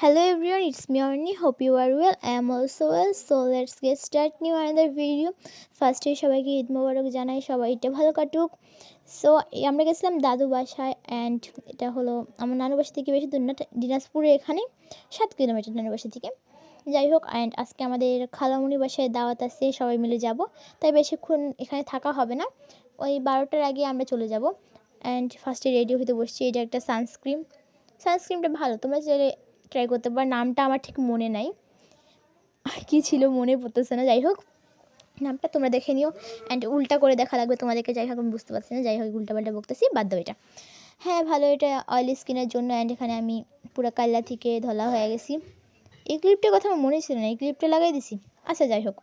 Hello everyone, it's me Arni. Hope you are well. I am also well. So let's get start new another video. First সবাইকে ঈদ মোবারক জানাই, সবাই এটা ভালো কাটুক। So আমরা গেছিলাম দাদু বাসায় অ্যান্ড এটা হলো আমার নানু বাসা থেকে বেশি দূর না, দিনাজপুরে এখানে 7 কিলোমিটার নানু বাসা থেকে। যাই হোক, অ্যান্ড আজকে আমাদের খালামুনি বাসায় দাওয়াত আছে, সবাই মিলে যাব। তাই বেশিক্ষণ এখানে থাকা হবে না, ওই 12টার আগে আমরা চলে যাব। অ্যান্ড ফার্স্টে রেডি হতে বসছি। এটা একটা সানস্ক্রিনটা ভালো, তোমরা যে ট্রাই করতে পারো। নামটা আমার ঠিক মনে নাই, কী ছিল মনে পড়তেছে না। যাই হোক, নামটা তোমরা দেখে নিও। অ্যান্ড উল্টা করে দেখা লাগবে তোমাদেরকে, যাই হোক আমি বুঝতে পারছি না। যাই হোক, উল্টাপাল্টা বকতেছি, বাদ দাও এটা। হ্যাঁ ভালো, এটা অয়েলি স্কিনের জন্য। অ্যান্ড এখানে আমি পুরো কাল্লা থেকে ধলা হয়ে গেছি। এই ক্লিপটার কথা আমার মনে ছিল না, এই ক্লিপটা লাগাই দিছি। আচ্ছা যাই হোক,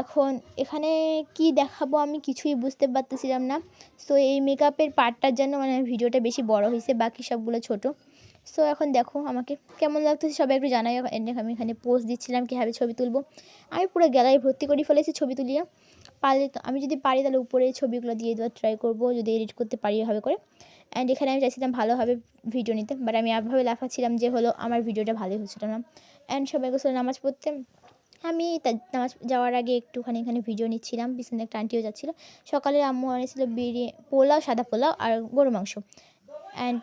এখন এখানে কি দেখাবো আমি কিছুই বুঝতে পারতেছিলাম না। সো এই মেকআপের পার্টটার জন্য ভিডিওটা বেশি বড় হয়েছে, বাকি সবগুলো ছোট। সো এখন দেখো আমাকে কেমন লাগতেছে সবাই একটু জানাই। আমি এখানে পোস্ট দিচ্ছিলাম কীভাবে ছবি তুলবো। আমি পুরো গ্যালারি ভর্তি করে ফেলেছি ছবি তুলিয়ে। পারলে তো আমি যদি পারি তাহলে উপরে ছবিগুলো দিয়ে দেওয়ার ট্রাই করবো, যদি এডিট করতে পারি এভাবে করে। অ্যান্ড এখানে আমি চাইছিলাম ভালোভাবে ভিডিও নিতে, বাট আমি এভাবে লাফাচ্ছিলাম যে হলো আমার ভিডিওটা ভালোই হচ্ছিল না। অ্যান্ড সবাই গোসলে নামাজ পড়তে, আমি নামাজ যাওয়ার আগে একটুখানি এখানে ভিডিও নিচ্ছিলাম। পিছনে একটা আন্টিও যাচ্ছিলো। সকালে আম্মু আনিয়েছিল পোলাও, সাদা পোলাও আর গরু মাংস। অ্যান্ড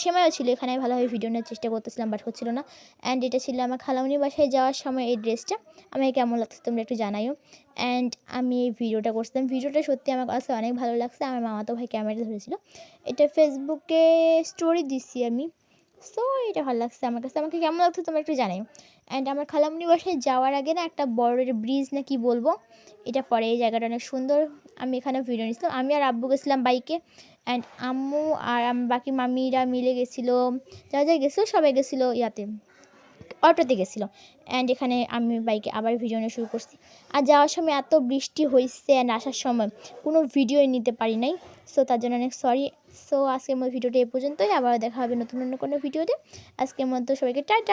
সেমাইও ছিল। এখানে ভালোভাবে ভিডিও নেওয়ার চেষ্টা করতেছিলাম, বাট হচ্ছিল না। অ্যান্ড এটা ছিল আমার খালামণি বাসায় যাওয়ার সময় এই ড্রেসটা। আমাকে কেমন লাগছে তোমরা একটু জানাইও। অ্যান্ড আমি এই ভিডিওটা করছিলাম, ভিডিওটা সত্যি আমার কাছে অনেক ভালো লাগছে। আমার মামাতো ভাই ক্যামেরা ধরেছিল, এটা ফেসবুকে স্টোরি দিচ্ছি আমি। সো এটা ভালো লাগছে আমার কাছে, আমাকে কেমন লাগছে তোমরা একটু জানাই। অ্যান্ড আমার খালামণি বাসায় যাওয়ার আগে না একটা বড় ব্রিজ না কি বলবো, এটা পরে, এই জায়গাটা অনেক সুন্দর। আমি এখানে ভিডিও নিয়েছিলাম, আমি আর আব্বু গেছিলাম বাইকে। অ্যান্ড আম্মু আর বাকি মামিরা মিলে গেছিলো, যা গেছিলো সবাই গেছিলো ইয়াতে, অটোতে গেছিলো। অ্যান্ড এখানে আমি বাইকে আবার ভিডিও নিয়ে শুরু করছি। আর যাওয়ার সময় এত বৃষ্টি হয়েছে, অ্যান্ড আসার সময় কোনো ভিডিওই নিতে পারি নাই। সো তার জন্য অনেক সরি। সো আজকের মতো ভিডিওটা এ পর্যন্তই, আবার দেখা হবে নতুন অন্য কোনো ভিডিওতে। আজকের মতো সবাইকে টাটা।